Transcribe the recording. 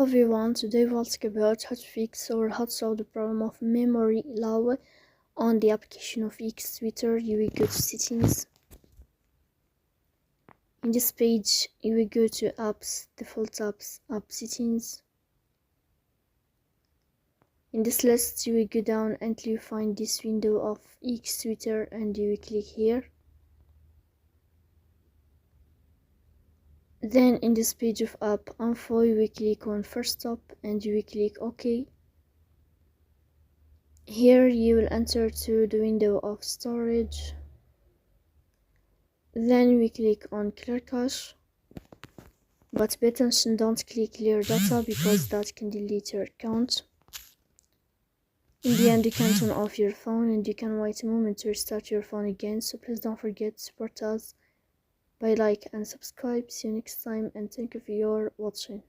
Everyone, today we'll talk about how to fix or how to solve the problem of memory low on the application of X Twitter. You will go to settings. In this page, you will go to apps, default apps, app settings. In this list, you will go down until you find this window of X Twitter and you will click here. Then in this page of app info, you will click on first stop and you will click OK. Here you will enter to the window of storage. Then we click on clear cache. But pay attention, don't click clear data because that can delete your account. In the end, you can turn off your phone and you can wait a moment to restart your phone again. So please don't forget to support us by like and subscribe. See you next time and thank you for your watching.